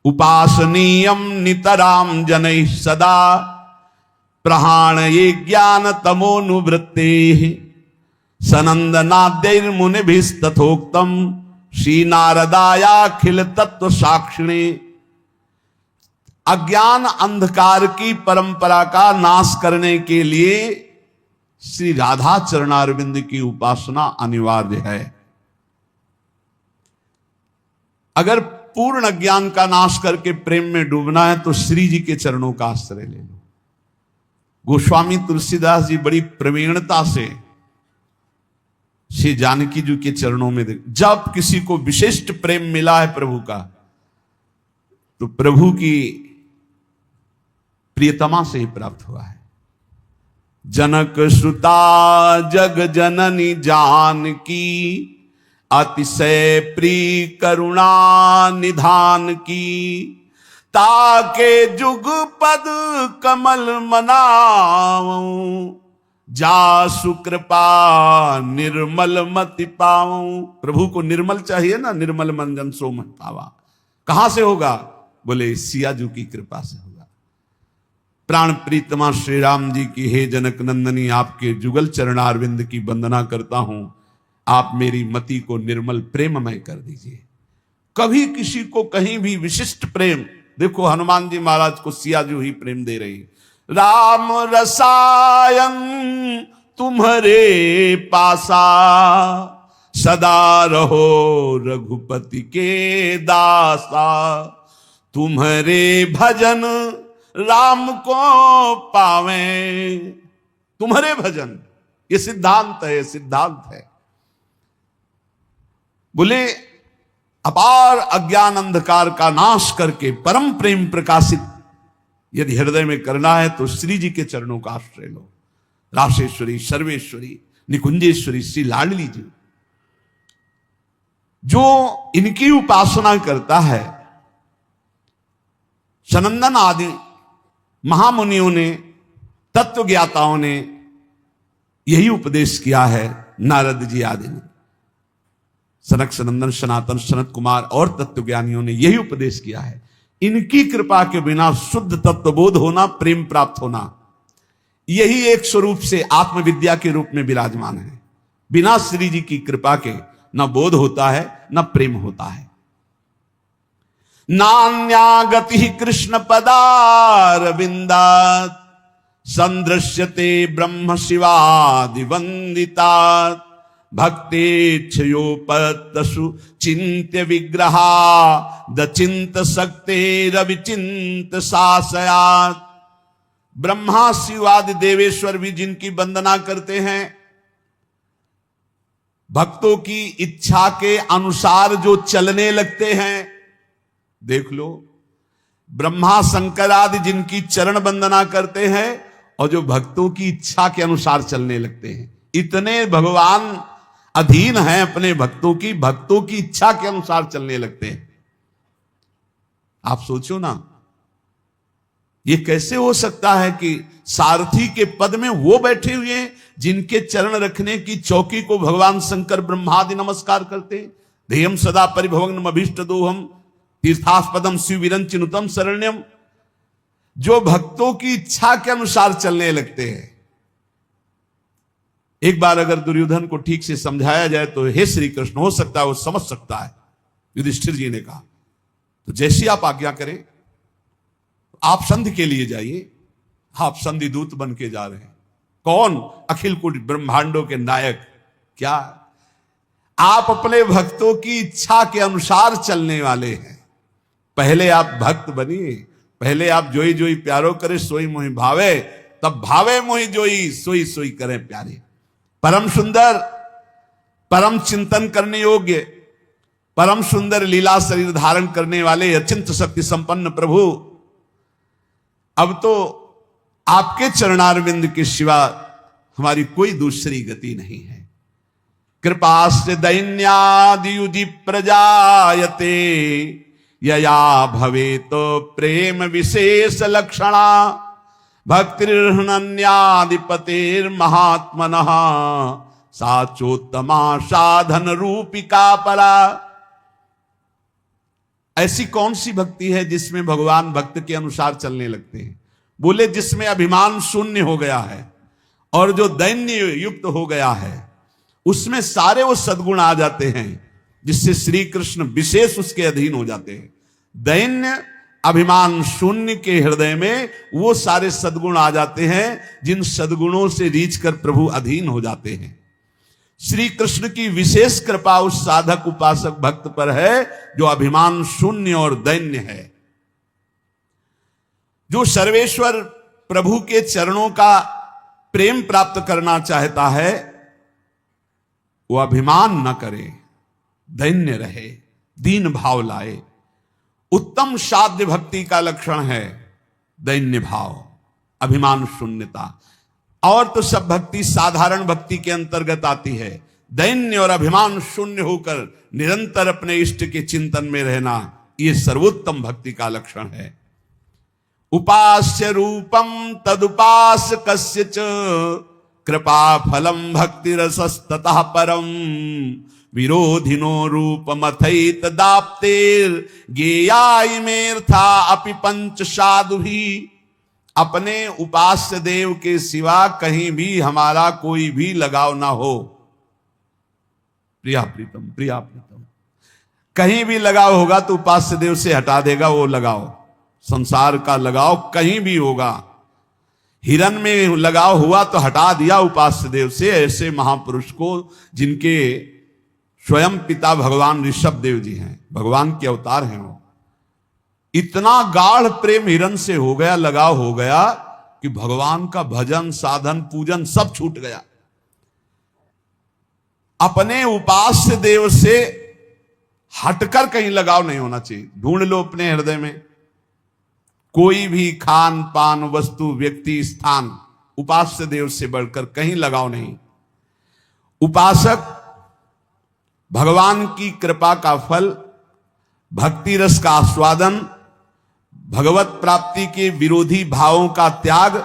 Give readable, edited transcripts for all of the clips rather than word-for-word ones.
उपासनीयम नितराम जनैः सदा प्रहाण ये ज्ञान तमोनुवृत्ते सनंदनाद्यैर्मुनिभिस्तथोक्तम श्री नारदायाखिल तत्व साक्षिणे। अज्ञान अंधकार की परंपरा का नाश करने के लिए श्री राधा चरणारविंद की उपासना अनिवार्य है। अगर पूर्ण अज्ञान का नाश करके प्रेम में डूबना है तो श्री जी के चरणों का आश्रय ले लो। गोस्वामी तुलसीदास जी बड़ी प्रवीणता से श्री जानकी जी के चरणों में जब किसी को विशिष्ट प्रेम मिला है प्रभु का, तो प्रभु की प्रियतमा से ही प्राप्त हुआ है। जनक सुता जग जननी जानकी अतिशय प्रिय करुणा निधान की। ताके जुग पद कमल मनाऊं जा सुकृपा निर्मल मति पाऊं। प्रभु को निर्मल चाहिए ना, निर्मल मन जन सो मत पावा। कहां से होगा? बोले सिया जी की कृपा से होगा। प्राण प्रीतमा श्री राम जी की हे जनक नंदनी आपके जुगल चरणारविंद की वंदना करता हूं। आप मेरी मति को निर्मल प्रेममय कर दीजिए। कभी किसी को कहीं भी विशिष्ट प्रेम, देखो हनुमान जी महाराज को सिया जी ही प्रेम दे रही। राम रसायन तुम्हारे पासा सदा रहो रघुपति के दासा। तुम्हारे भजन राम को पावे। तुम्हारे भजन, ये सिद्धांत है, सिद्धांत है। बोले अपार अज्ञान अंधकार का नाश करके परम प्रेम प्रकाशित यदि हृदय में करना है तो श्री जी के चरणों का आश्रय लो। राशेश्वरी, सर्वेश्वरी, निकुंजेश्वरी श्री लाडली जी, जो इनकी उपासना करता है, सनंदन आदि महामुनियों ने, तत्व ज्ञाताओं ने यही उपदेश किया है। नारद जी आदि ने, सनक सनंदन सनातन सनत कुमार और तत्वज्ञानियों ने यही उपदेश किया है। इनकी कृपा के बिना शुद्ध तत्वबोध होना, प्रेम प्राप्त होना, यही एक स्वरूप से आत्मविद्या के रूप में विराजमान है। बिना श्री जी की कृपा के न बोध होता है न प्रेम होता है। नान्या गति कृष्ण पदारविंदात् संदृश्यते ब्रह्म शिवादि वंदितात्। भक्तेच्छयोपतसु चिंत्य विग्रहा दचिंत शक्ते रविचिंत शासयात्। ब्रह्मा शिवादि देवेश्वर भी जिनकी वंदना करते हैं, भक्तों की इच्छा के अनुसार जो चलने लगते हैं, देख लो ब्रह्मा शंकर आदि जिनकी चरण वंदना करते हैं और जो भक्तों की इच्छा के अनुसार चलने लगते हैं, इतने भगवान अधीन हैं अपने भक्तों की, भक्तों की इच्छा के अनुसार चलने लगते हैं। आप सोचो ना, ये कैसे हो सकता है कि सारथी के पद में वो बैठे हुए हैं जिनके चरण रखने की चौकी को भगवान शंकर ब्रह्मादि नमस्कार करते हैं। ध्येयम सदा परिभवग्नम अभीष्ट दोहम तीर्थास्पदम शिवविरंचिनुतम शरण्यम। जो भक्तों की इच्छा के अनुसार चलने लगते हैं। एक बार अगर दुर्योधन को ठीक से समझाया जाए तो हे श्री कृष्ण, हो सकता है वो समझ सकता है। युधिष्ठिर जी ने कहा, तो जैसी आप आज्ञा करें, आप संधि के लिए जाइए। आप संधि दूत बन के जा रहे हैं। कौन? अखिल कुल ब्रह्मांडों के नायक। क्या आप अपने भक्तों की इच्छा के अनुसार चलने वाले हैं। पहले आप भक्त बनिए, पहले आप जोई जोई प्यारो करे सोई मोहि भावे, तब भावे मोहि जोई सोई सोई करे प्यारे। परम सुंदर, परम चिंतन करने योग्य, परम सुंदर लीला शरीर धारण करने वाले अचिंत शक्ति संपन्न प्रभु, अब तो आपके चरणारविंद के सिवा हमारी कोई दूसरी गति नहीं है। कृपास्य दैन्यादियुधि प्रजायते यया भवे तो प्रेम विशेष लक्षणा। भक्तिर्हनन्याधिपतेर्महात्मनः साचोत्तमा साधन रूपिका परा। ऐसी कौन सी भक्ति है जिसमें भगवान भक्त के अनुसार चलने लगते हैं? बोले जिसमें अभिमान शून्य हो गया है और जो दैन्य युक्त हो गया है, उसमें सारे वो सद्गुण आ जाते हैं जिससे श्री कृष्ण विशेष उसके अधीन हो जाते हैं। दैन्य अभिमान शून्य के हृदय में वो सारे सद्गुण आ जाते हैं जिन सद्गुणों से रीझ कर प्रभु अधीन हो जाते हैं। श्री कृष्ण की विशेष कृपा उस साधक उपासक भक्त पर है जो अभिमान शून्य और दैन्य है, जो सर्वेश्वर प्रभु के चरणों का प्रेम प्राप्त करना चाहता है। वो अभिमान न करे, दैन्य रहे, दीन भाव लाए। उत्तम साध्य भक्ति का लक्षण है दैन्य भाव, अभिमान शून्यता। और तो सब भक्ति साधारण भक्ति के अंतर्गत आती है। दैन्य और अभिमान शून्य होकर निरंतर अपने इष्ट के चिंतन में रहना, यह सर्वोत्तम भक्ति का लक्षण है। उपास्य रूपम तदुपासकस्य च कृपा फलम भक्ति रसस्ततः परम विरोधिनो रूपमथैत दाप्तेर गेयाइमेर्था अपि पंच साधु भी। अपने उपास्य देव के सिवा कहीं भी हमारा कोई भी लगाव ना हो। प्रिया प्रीतम, प्रिया प्रीतम, कहीं भी लगाव होगा तो उपास्य देव से हटा देगा वो लगाव। संसार का लगाव कहीं भी होगा, हिरण में लगाव हुआ तो हटा दिया उपास्य देव से। ऐसे महापुरुष को जिनके स्वयं पिता भगवान ऋषभ देव जी हैं, भगवान के अवतार हैं, वो इतना गाढ़ प्रेम हिरण से हो गया, लगाव हो गया कि भगवान का भजन साधन पूजन सब छूट गया। अपने उपास्य देव से हटकर कहीं लगाव नहीं होना चाहिए। ढूंढ लो अपने हृदय में कोई भी खान पान वस्तु व्यक्ति स्थान उपास्य देव से बढ़कर कहीं लगाव नहीं। उपासक भगवान की कृपा का फल, भक्ति रस का आस्वादन, भगवत प्राप्ति के विरोधी भावों का त्याग,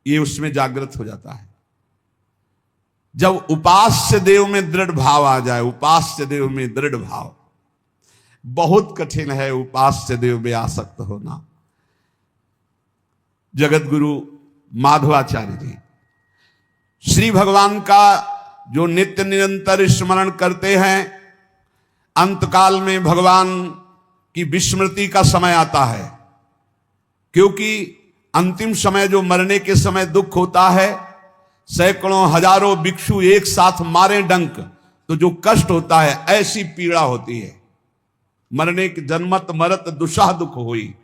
ये उसमें जागृत हो जाता है। जब उपास्य देव में दृढ़ भाव आ जाए, उपास्य देव में दृढ़ भाव, बहुत कठिन है उपास्य देव में आसक्त होना। जगत गुरु माधवाचार्य जी श्री भगवान का जो नित्य निरंतर स्मरण करते हैं, अंतकाल में भगवान की विस्मृति का समय आता है, क्योंकि अंतिम समय जो मरने के समय दुख होता है, सैकड़ों हजारों भिक्षु एक साथ मारे डंक तो जो कष्ट होता है, ऐसी पीड़ा होती है। मरने के जन्मत मरत दुशाह दुख हुई।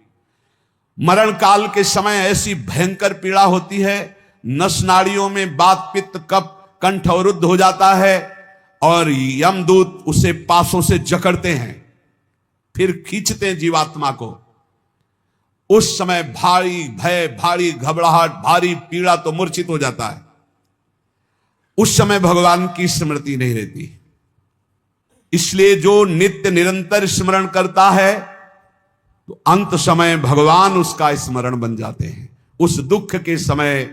मरण काल के समय ऐसी भयंकर पीड़ा होती है, नस नाड़ियों में बात पित्त कफ कंठ अवरुद्ध हो जाता है और यमदूत उसे पासों से जकड़ते हैं, फिर खींचते हैं जीवात्मा को। उस समय भारी भय, भारी घबराहट, भारी पीड़ा तो मूर्छित हो जाता है। उस समय भगवान की स्मृति नहीं रहती। इसलिए जो नित्य निरंतर स्मरण करता है तो अंत समय भगवान उसका स्मरण बन जाते हैं। उस दुख के समय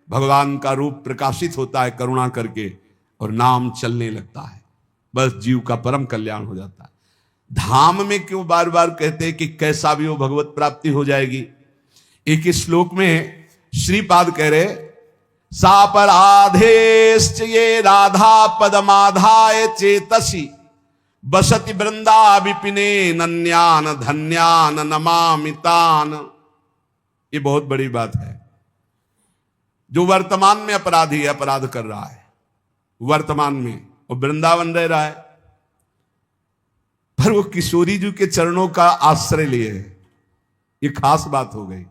भगवान का रूप प्रकाशित होता है करुणा करके और नाम चलने लगता है, बस जीव का परम कल्याण हो जाता है। धाम में क्यों बार बार कहते हैं कि कैसा भी हो भगवत प्राप्ति हो जाएगी। एक श्लोक में श्रीपाद कह रहे, सापराधेश्च ये राधा पदमाधाय चेतसी बसति वृंदा विपिने नन्यान धन्यान नमामितान। ये बहुत बड़ी बात है। जो वर्तमान में अपराधी है, अपराध कर रहा है वर्तमान में, और वृंदावन रह रहा है, पर वो किशोरी जी के चरणों का आश्रय लिए है। ये खास बात हो गई।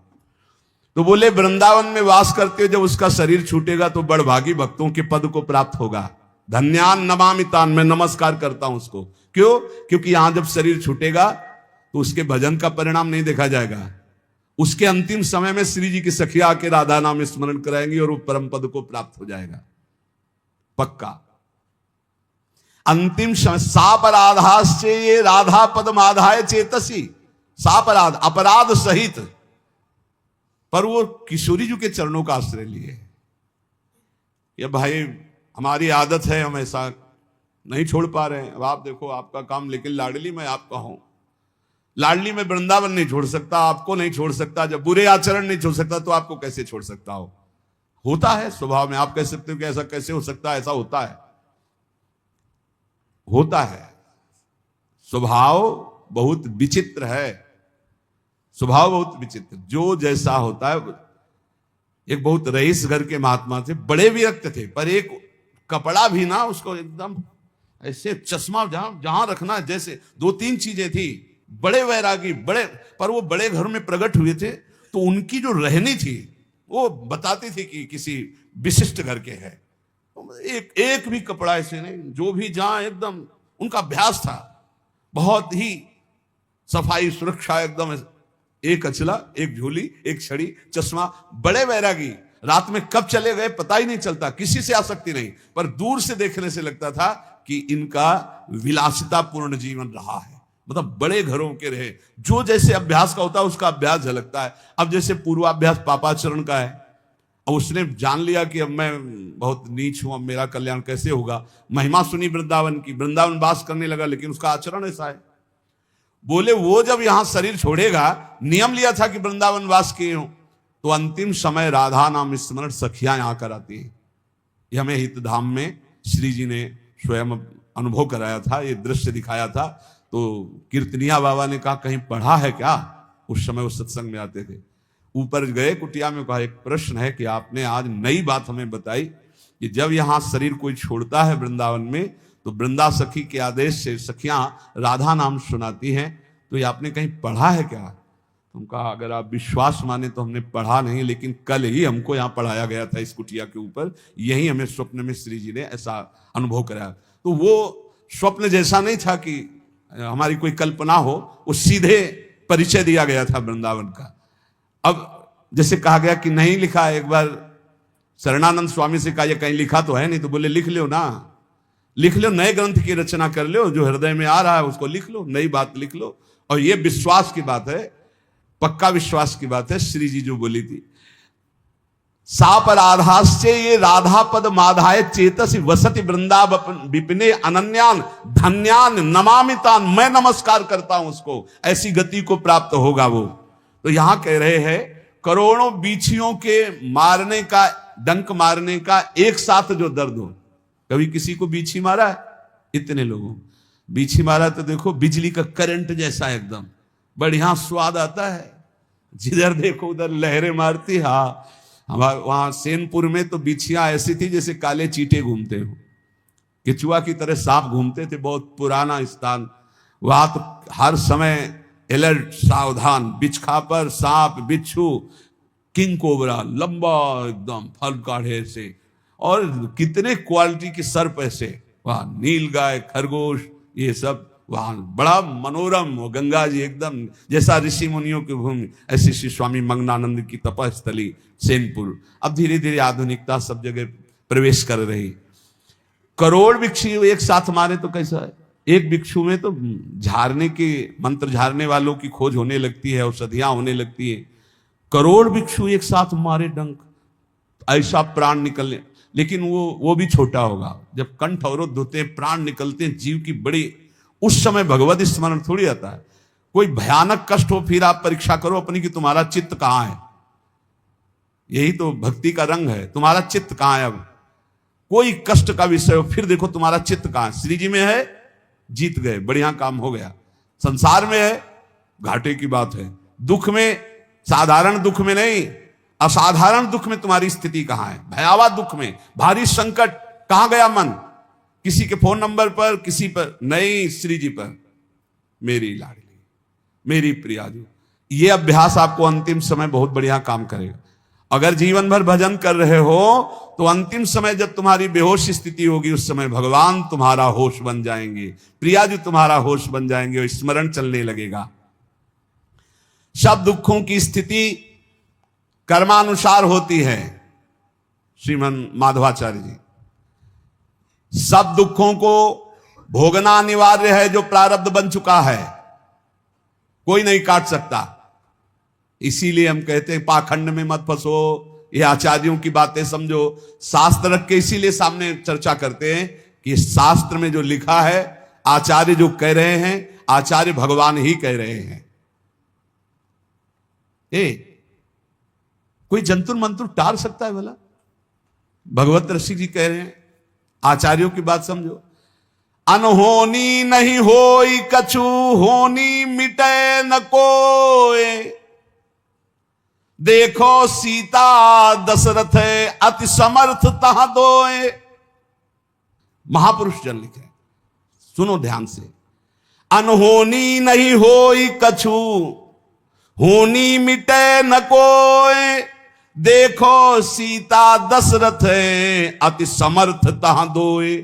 तो बोले वृंदावन में वास करते हो, जब उसका शरीर छूटेगा तो बड़भागी भक्तों के पद को प्राप्त होगा। धन्यान नमामितान, मैं नमस्कार करता हूं उसको। क्यों? क्योंकि यहां जब शरीर छूटेगा तो उसके भजन का परिणाम नहीं देखा जाएगा। उसके अंतिम समय में श्री जी की सखिया आके राधा नाम स्मरण कराएंगी और वो परम पद को प्राप्त हो जाएगा पक्का। अंतिम समय सापराधाश्चे ये राधा पदमाधाय चेतसी, सापराध अपराध सहित, पर वो किशोरी जी के चरणों का आश्रय लिए। ये भाई हमारी आदत है, हम ऐसा नहीं छोड़ पा रहे हैं। अब आप देखो आपका काम, लेकिन लाडली मैं आपका हूं, लाडली में वृंदावन नहीं छोड़ सकता, आपको नहीं छोड़ सकता, जब बुरे आचरण नहीं छोड़ सकता तो आपको कैसे छोड़ सकता हो? होता है स्वभाव में। आप कह सकते हो कि ऐसा कैसे हो सकता है? ऐसा होता है, होता है। स्वभाव बहुत विचित्र है, स्वभाव बहुत विचित्र। जो जैसा होता है। एक बहुत रईस घर के महात्मा थे, बड़े विरक्त थे, पर एक कपड़ा भी ना उसको एकदम ऐसे चश्मा जहां जहां रखना, जैसे दो तीन चीजें थी। बड़े वैरागी, बड़े, पर वो बड़े घर में प्रकट हुए थे तो उनकी जो रहनी थी वो बताती थी कि किसी विशिष्ट घर के है। एक भी कपड़ा ऐसे नहीं, जो भी जहां एकदम उनका अभ्यास था, बहुत ही सफाई सुरक्षा एकदम। एक अचला, एक झोली, एक छड़ी, चश्मा, बड़े वैरागी। रात में कब चले गए पता ही नहीं चलता, किसी से आसक्ति नहीं, पर दूर से देखने से लगता था कि इनका विलासितापूर्ण जीवन रहा है। मतलब बड़े घरों के रहे, जो जैसे अभ्यास का होता है उसका अभ्यास झलकता है। अब जैसे पूर्वाभ्यास पापाचरण का है, अब उसने जान लिया कि अब मैं बहुत नीच हूं, अब मेरा कल्याण कैसे होगा। महिमा सुनी वृंदावन की, वृंदावन वास करने लगा, लेकिन उसका आचरण ऐसा है। बोले वो जब यहां शरीर छोड़ेगा, नियम लिया था कि वृंदावन वास किए हो, तो अंतिम समय राधा नाम स्मरण सखियां यहां कर आती है। ये हमें हितधाम में श्री जी ने स्वयं अनुभव कराया था, ये दृश्य दिखाया था। तो कीर्तनिया बाबा ने कहा कहीं पढ़ा है क्या? उस समय वो सत्संग में आते थे। ऊपर गए कुटिया में, कहा एक प्रश्न है कि आपने आज नई बात हमें बताई कि जब यहां शरीर कोई छोड़ता है वृंदावन में, तो वृंदा सखी के आदेश से सखियां राधा नाम सुनाती हैं, तो ये आपने कहीं पढ़ा है क्या? तुम कहा अगर आप विश्वास माने तो हमने पढ़ा नहीं, लेकिन कल ही हमको यहाँ पढ़ाया गया था इस कुटिया के ऊपर, यही हमें स्वप्न में श्री जी ने ऐसा अनुभव कराया। तो वो स्वप्न जैसा नहीं था कि हमारी कोई कल्पना हो, वो सीधे परिचय दिया गया था वृंदावन का। अब जैसे कहा गया कि नहीं लिखा, एक बार शरणानंद स्वामी से कहा ये कहीं लिखा तो है नहीं, तो बोले लिख लो ना, लिख लो, नए ग्रंथ की रचना कर लो, जो हृदय में आ रहा है उसको लिख लो, नई बात लिख लो। और ये विश्वास की बात है, पक्का विश्वास की बात है। श्री जी जो बोली थी, सापराधास्य ये राधा पद माधाय चेतसी वसति वृंदावन विपिने अनन्यान धन्यान नमामितान, मैं नमस्कार करता हूं उसको, ऐसी गति को प्राप्त होगा वो। तो यहां कह रहे हैं करोड़ों बीछियों के मारने का, डंक मारने का एक साथ जो दर्द हो। कभी किसी को बीछी मारा है? इतने लोगों बीछी मारा तो देखो बिजली का करंट जैसा एकदम बढ़िया स्वाद आता है, जिधर देखो उधर लहरें मारती। हाँ, हमारे वहां सेनपुर में तो बिछियां ऐसी थी जैसे काले चीटे घूमते हो, केचुआ की तरह सांप घूमते थे। बहुत पुराना स्थान, वहां तो हर समय अलर्ट, सावधान, बिछखा पर सांप, बिच्छू, किंग कोबरा, लंबा एकदम फल काढ़े से, और कितने क्वालिटी के सर्प ऐसे, वहां नील गाय, खरगोश, ये सब वहां बड़ा मनोरम। गंगा जी एकदम जैसा ऋषि मुनियों की भूमि, ऐसी श्री स्वामी मंगनानंद की तपस्थली सेनपुर। अब धीरे धीरे आधुनिकता सब जगह प्रवेश कर रही। करोड़ भिक्षु एक साथ मारे तो कैसा है? एक भिक्षु में तो झाड़ने के, मंत्र झाड़ने वालों की खोज होने लगती है, औषधियां होने लगती है। करोड़ भिक्षु एक साथ मारे डंक, ऐसा प्राण निकलने। लेकिन वो भी छोटा होगा, जब कंठ अवरुद्ध होते, प्राण निकलते, जीव की बड़ी, उस समय भगवत स्मरण थोड़ी आता है। कोई भयानक कष्ट हो फिर आप परीक्षा करो अपनी कि तुम्हारा चित्त कहां है। यही तो भक्ति का रंग है, तुम्हारा चित्त कहां है। अब कोई कष्ट का विषय हो फिर देखो तुम्हारा चित्त कहां है। श्री जी में है, जीत गए, बढ़िया काम हो गया। संसार में है, घाटे की बात है। दुख में, साधारण दुख में नहीं, असाधारण दुख में तुम्हारी स्थिति कहां है। भयावह दुख में, भारी संकट, कहां गया मन? किसी के फोन नंबर पर, किसी पर नहीं, श्री जी पर, मेरी लाडली, मेरी प्रियाजू। ये अभ्यास आपको अंतिम समय बहुत बढ़िया काम करेगा। अगर जीवन भर भजन कर रहे हो तो अंतिम समय जब तुम्हारी बेहोश स्थिति होगी, उस समय भगवान तुम्हारा होश बन जाएंगे, प्रियाजू तुम्हारा होश बन जाएंगे और स्मरण चलने लगेगा। सब दुखों की स्थिति कर्मानुसार होती है। श्रीमन माधवाचार्य जी, सब दुखों को भोगना अनिवार्य है, जो प्रारब्ध बन चुका है, कोई नहीं काट सकता। इसीलिए हम कहते हैं पाखंड में मत फंसो, ये आचार्यों की बातें समझो। शास्त्र रख के इसीलिए सामने चर्चा करते हैं कि शास्त्र में जो लिखा है, आचार्य जो कह रहे हैं, आचार्य भगवान ही कह रहे हैं। कोई जंतुर मंतुर टाल सकता है भला? भगवत ऋषि जी कह रहे हैं, आचार्यों की बात समझो। अनहोनी नहीं होई कछु, होनी मिटे न कोय। देखो सीता दशरथ अति समर्थ तहां दोए। महापुरुष जन लिखे, सुनो ध्यान से। अनहोनी नहीं होई कछु, होनी मिटे न कोय। देखो सीता दशरथ अति समर्थ तहां दोए।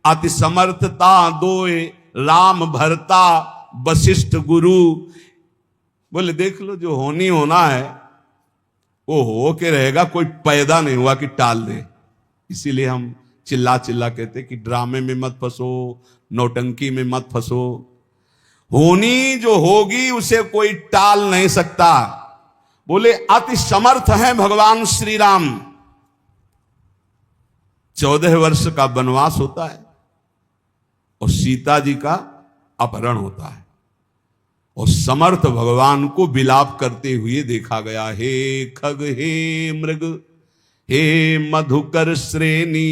अति समर्थ तहां दोए, राम भरता वशिष्ठ गुरु। बोले देख लो, जो होनी होना है वो हो के रहेगा, कोई पैदा नहीं हुआ कि टाल दे। इसीलिए हम चिल्ला चिल्ला कहते कि ड्रामे में मत फंसो, नौटंकी में मत फंसो। होनी जो होगी उसे कोई टाल नहीं सकता। बोले अति समर्थ हैं भगवान श्री राम। 14 वर्ष का वनवास होता है और सीता जी का अपहरण होता है, और समर्थ भगवान को विलाप करते हुए देखा गया। हे खग, हे मृग, हे मधुकर श्रेणी,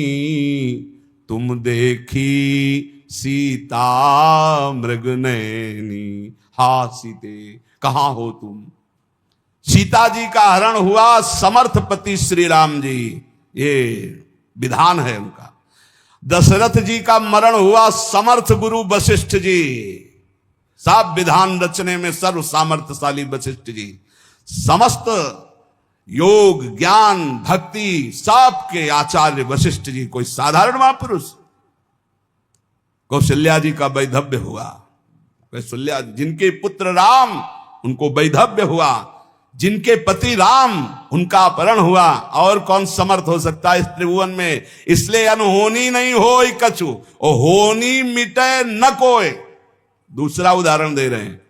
तुम देखी सीता मृग नैनी। हा सीते, कहां हो तुम? सीता जी का हरण हुआ समर्थ पति श्री राम जी, ये विधान है उनका। दशरथ जी का मरण हुआ समर्थ गुरु वशिष्ठ जी, सब विधान रचने में सर्व सामर्थ्यशाली वशिष्ठ जी। समस्त योग ज्ञान भक्ति सबके आचार्य वशिष्ठ जी, कोई साधारण महापुरुष। कौशल्या जी का वैधव्य हुआ, कौशल्या जिनके पुत्र राम उनको वैधव्य हुआ, जिनके पति राम उनका अपहरण हुआ। और कौन समर्थ हो सकता है इस त्रिभुवन में? इसलिए अनहोनी नहीं होई कछु, और होनी मिटे न कोय। दूसरा उदाहरण दे रहे हैं,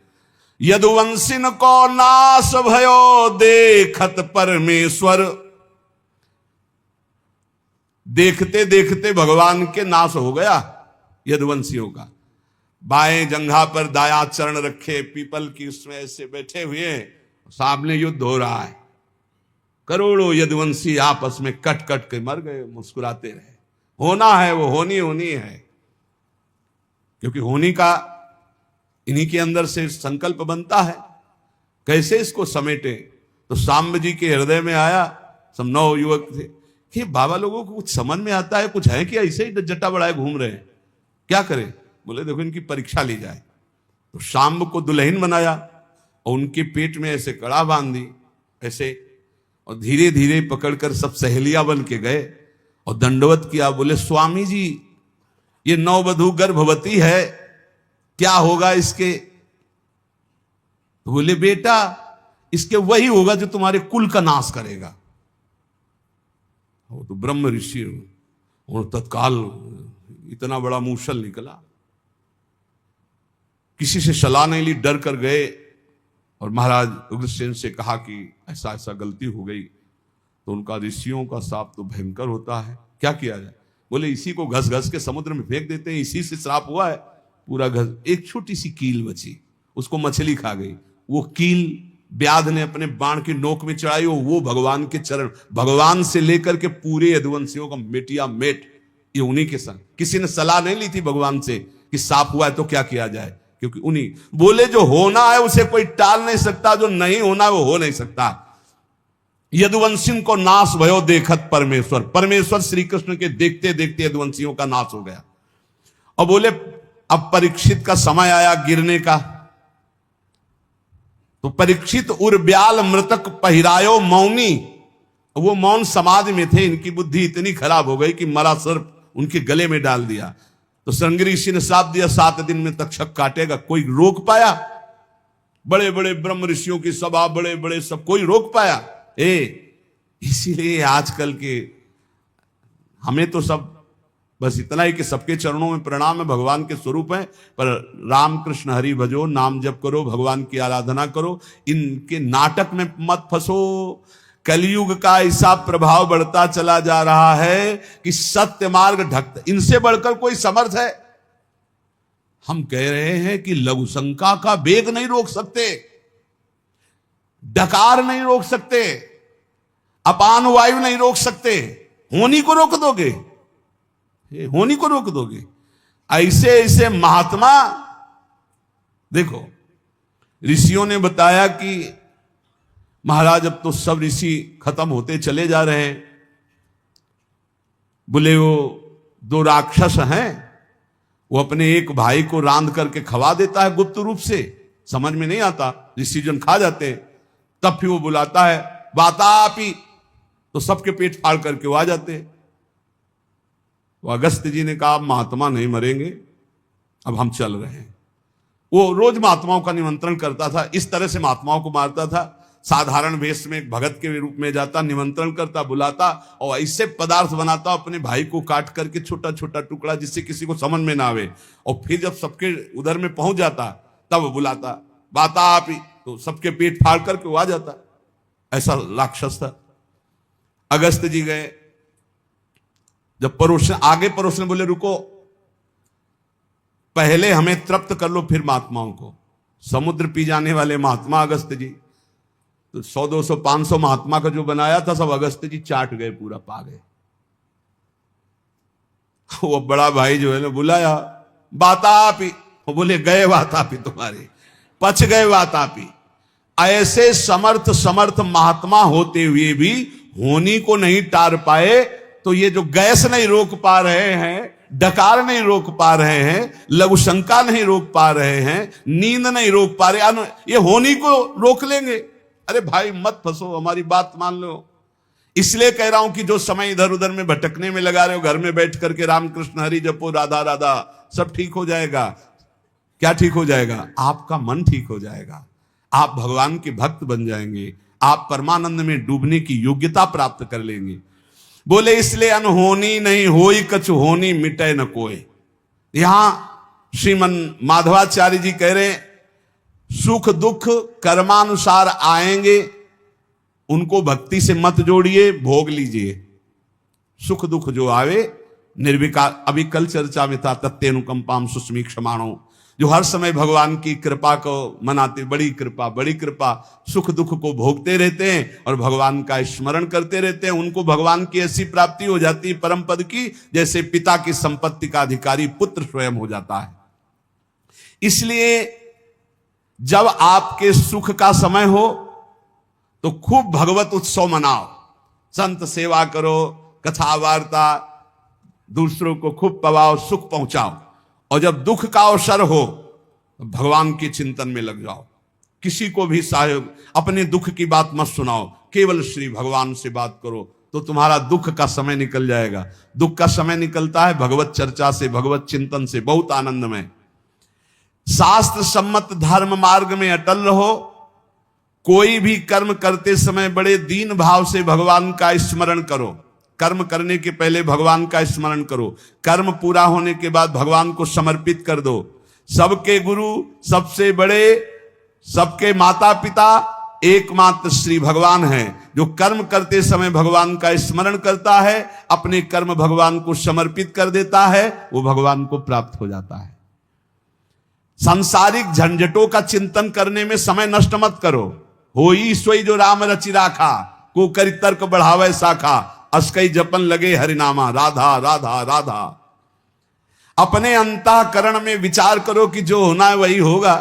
यदुवंशिन को नाश भयो, देखत परमेश्वर। देखते देखते भगवान के नाश हो गया यदुवंशियों का। बाएं जंघा पर दाया चरण रखे, पीपल की उसमें ऐसे बैठे हुए, सामने युद्ध हो रहा है। करोड़ों यदुवंशी आपस में कट कट के मर गए, मुस्कुराते रहे। होना है वो होनी होनी है, क्योंकि होनी का इन्हीं के अंदर से संकल्प बनता है। कैसे इसको समेटे? तो सांब जी के हृदय में आया, सब 9 युवक थे कि बाबा लोगों को कुछ समझ में आता है, कुछ है कि ऐसे ही जट्टा बढ़ाए घूम रहे हैं, क्या करें? बोले देखो इनकी परीक्षा ली जाए। तो सांब को दुल्हन बनाया और उनके पेट में ऐसे कड़ा बांध दी ऐसे, और धीरे धीरे पकड़कर सब सहेलियां बन के गए और दंडवत किया। बोले स्वामी जी, ये नववधू गर्भवती है, क्या होगा इसके? तो बोले बेटा, इसके वही होगा जो तुम्हारे कुल का नाश करेगा। वो तो ब्रह्म ऋषि, और तत्काल इतना बड़ा मूसल निकला, किसी से सलाह नहीं ली, डर कर गए और महाराज उग्रसेन से कहा कि ऐसा ऐसा गलती हो गई। तो उनका ऋषियों का शाप तो भयंकर होता है, क्या किया जाए? बोले इसी को घस घस के समुद्र में फेंक देते हैं, इसी से श्राप हुआ है पूरा घस। एक छोटी सी कील बची, उसको मछली खा गई। वो कील व्याध ने अपने बाण की नोक में चढ़ाई, वो भगवान के चरण, भगवान से लेकर के पूरे यदुवंशियों का मेटिया मेट ये उन्हीं के संग। किसी ने सलाह नहीं ली थी भगवान से कि साफ हुआ है तो क्या किया जाए, क्योंकि उन्हीं बोले जो होना है उसे कोई टाल नहीं सकता, जो नहीं होना है वो हो नहीं सकता। यदुवंशियों को नाश भयो देखत परमेश्वर, परमेश्वर श्री कृष्ण के देखते देखते यदुवंशियों का नाश हो गया। और बोले अब परीक्षित का समय आया गिरने का। तो परीक्षित उर्ब्याल मृतक पहिरायो मौनी, वो मौन समाधि में थे, इनकी बुद्धि इतनी खराब हो गई कि मरा सर्प उनके गले में डाल दिया। तो श्रृंगी ऋषि ने श्राप दिया 7 दिन में तक्षक काटेगा। कोई रोक पाया? बड़े बड़े ब्रह्म ऋषियों की सभा, बड़े बड़े सब, कोई रोक पाया? इसीलिए आजकल के हमें तो सब बस इतना ही कि सबके चरणों में प्रणाम है, भगवान के स्वरूप है, पर राम कृष्ण हरि भजो, नाम जप करो, भगवान की आराधना करो, इनके नाटक में मत फंसो। कलयुग का ऐसा प्रभाव बढ़ता चला जा रहा है कि सत्य मार्ग ढकता, इनसे बढ़कर कोई समर्थ है? हम कह रहे हैं कि लघु शंका का वेग नहीं रोक सकते, डकार नहीं रोक सकते, अपान वायु नहीं रोक सकते, होनी को रोक दोगे, होनी को रोक दोगे। ऐसे ऐसे महात्मा, देखो ऋषियों ने बताया कि महाराज अब तो सब ऋषि खत्म होते चले जा रहे हैं, बोले वो 2 राक्षस हैं, वो अपने एक भाई को रांध करके खवा देता है गुप्त रूप से, समझ में नहीं आता, ऋषि जन खा जाते हैं, तब फिर वो बुलाता है वातापी, तो सबके पेट फाड़ करके वो आ जाते हैं। तो अगस्त्य जी ने कहा महात्मा नहीं मरेंगे, अब हम चल रहे हैं। वो रोज महात्माओं का निमंत्रण करता था, इस तरह से महात्माओं को मारता था, साधारण वेश में एक भगत के रूप में जाता, निमंत्रण करता, बुलाता और ऐसे पदार्थ बनाता अपने भाई को काट करके छोटा छोटा टुकड़ा, जिससे किसी को समझ में ना आवे, और फिर जब सबके उधर में पहुंच जाता तब बुलाता बाता आप ही, तो सबके पेट फाड़ करके वो आ जाता। ऐसा राक्षस था। अगस्त जी गए, जब परोसने आगे परोसने बोले रुको, पहले हमें तृप्त कर लो फिर महात्माओं को। समुद्र पी जाने वाले महात्मा अगस्त जी, तो 100 200 500 महात्मा का जो बनाया था सब अगस्त जी चाट गए, पूरा पा गए। वो बड़ा भाई जो है ना बुलाया वातापी, वो बोले गए वातापी, तुम्हारे पच गए वातापी। ऐसे समर्थ समर्थ महात्मा होते हुए भी होनी को नहीं टार पाए, तो ये जो गैस नहीं रोक पा रहे हैं, डकार नहीं रोक पा रहे हैं, लघु शंका नहीं रोक पा रहे हैं, नींद नहीं रोक पा रहे, ये होनी को रोक लेंगे। अरे भाई मत फंसो, हमारी बात मान लो। इसलिए कह रहा हूं कि जो समय इधर उधर में भटकने में लगा रहे हो, घर में बैठ करके रामकृष्ण हरि जपो, राधा राधा, सब ठीक हो जाएगा। क्या ठीक हो जाएगा? आपका मन ठीक हो जाएगा, आप भगवान के भक्त बन जाएंगे, आप परमानंद में डूबने की योग्यता प्राप्त कर लेंगे। बोले इसलिए अनहोनी नहीं होई कछु होनी, मिटे न कोई। यहां श्रीमन माधवाचार्य जी कह रहे सुख दुख कर्मानुसार आएंगे, उनको भक्ति से मत जोड़िए, भोग लीजिए। सुख दुख जो आवे निर्विकार, अभी कल चर्चा में था तत्तेनुकंपाम सुस्मीक्षमाणो, जो हर समय भगवान की कृपा को मनाते, बड़ी कृपा बड़ी कृपा, सुख दुख को भोगते रहते हैं और भगवान का स्मरण करते रहते हैं। उनको भगवान की ऐसी प्राप्ति हो जाती है परम पद की, जैसे पिता की संपत्ति का अधिकारी पुत्र स्वयं हो जाता है। इसलिए जब आपके सुख का समय हो तो खूब भगवत उत्सव मनाओ, संत सेवा करो, कथा वार्ता, दूसरों को खूब पवाओ, सुख पहुंचाओ। और जब दुख का अवसर हो तो भगवान के चिंतन में लग जाओ। किसी को भी सहयोग, अपने दुख की बात मत सुनाओ, केवल श्री भगवान से बात करो, तो तुम्हारा दुख का समय निकल जाएगा। दुख का समय निकलता है भगवत चर्चा से, भगवत चिंतन से, बहुत आनंद में। शास्त्र सम्मत धर्म मार्ग में अटल रहो। कोई भी कर्म करते समय बड़े दीन भाव से भगवान का स्मरण करो। कर्म करने के पहले भगवान का स्मरण करो, कर्म पूरा होने के बाद भगवान को समर्पित कर दो। सबके गुरु, सबसे बड़े, सबके माता पिता एकमात्र श्री भगवान हैं। जो कर्म करते समय भगवान का स्मरण करता है, अपने कर्म भगवान को समर्पित कर देता है, वो भगवान को प्राप्त हो जाता है। सांसारिक झंझटों का चिंतन करने में समय नष्ट मत करो। होई सोई जो राम रचि राखा, को करि तर्क बढ़ावे शाखा, अस्कई जपन लगे हरिनामा, राधा राधा राधा। अपने अंतःकरण में विचार करो कि जो होना है वही होगा,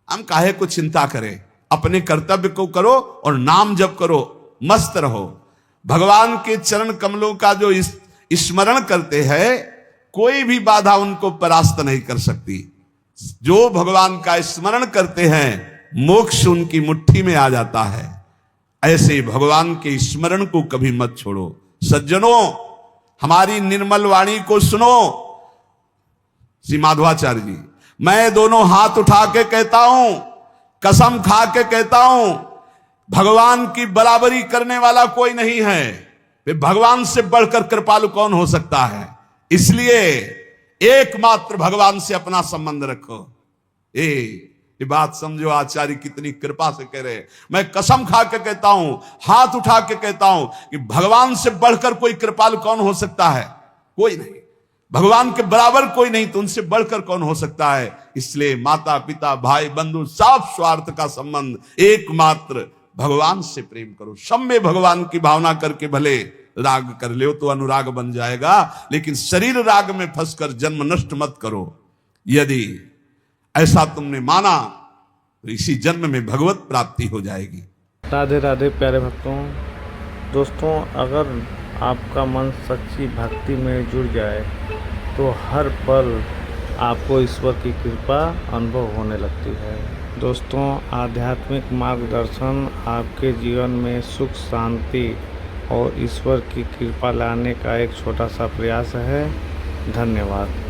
हम काहे को चिंता करें। अपने कर्तव्य को करो और नाम जप करो, मस्त रहो। भगवान के चरण कमलों का जो स्मरण करते हैं, कोई भी बाधा उनको परास्त नहीं कर सकती। जो भगवान का स्मरण करते हैं, मोक्ष उनकी मुट्ठी में आ जाता है। ऐसे भगवान के स्मरण को कभी मत छोड़ो। सज्जनों, हमारी निर्मल वाणी को सुनो। श्री माधवाचार्य जी, मैं दोनों हाथ उठा के कहता हूं, कसम खा के कहता हूं, भगवान की बराबरी करने वाला कोई नहीं है। वे भगवान से बढ़कर कृपालु कौन हो सकता है? इसलिए एकमात्र भगवान से अपना संबंध रखो। ये बात समझो, आचार्य कितनी कृपा से कह रहे हैं। मैं कसम खा के कहता हूं, हाथ उठा के कहता हूं कि भगवान से बढ़कर कोई कृपालु कौन हो सकता है? कोई नहीं। भगवान के बराबर कोई नहीं, तो उनसे बढ़कर कौन हो सकता है। इसलिए माता पिता भाई बंधु साफ स्वार्थ का संबंध, एकमात्र भगवान से प्रेम करो। सब में भगवान की भावना करके भले राग कर ले तो अनुराग बन जाएगा, लेकिन शरीर राग में फंसकर जन्म नष्ट मत करो। यदि ऐसा तुमने माना तो इसी जन्म में भगवत प्राप्ति हो जाएगी। राधे राधे प्यारे भक्तों। दोस्तों, अगर आपका मन सच्ची भक्ति में जुड़ जाए तो हर पल आपको ईश्वर की कृपा अनुभव होने लगती है। दोस्तों, आध्यात्मिक मार्गदर्शन आपके जीवन में सुख शांति और ईश्वर की कृपा लाने का एक छोटा सा प्रयास है। धन्यवाद।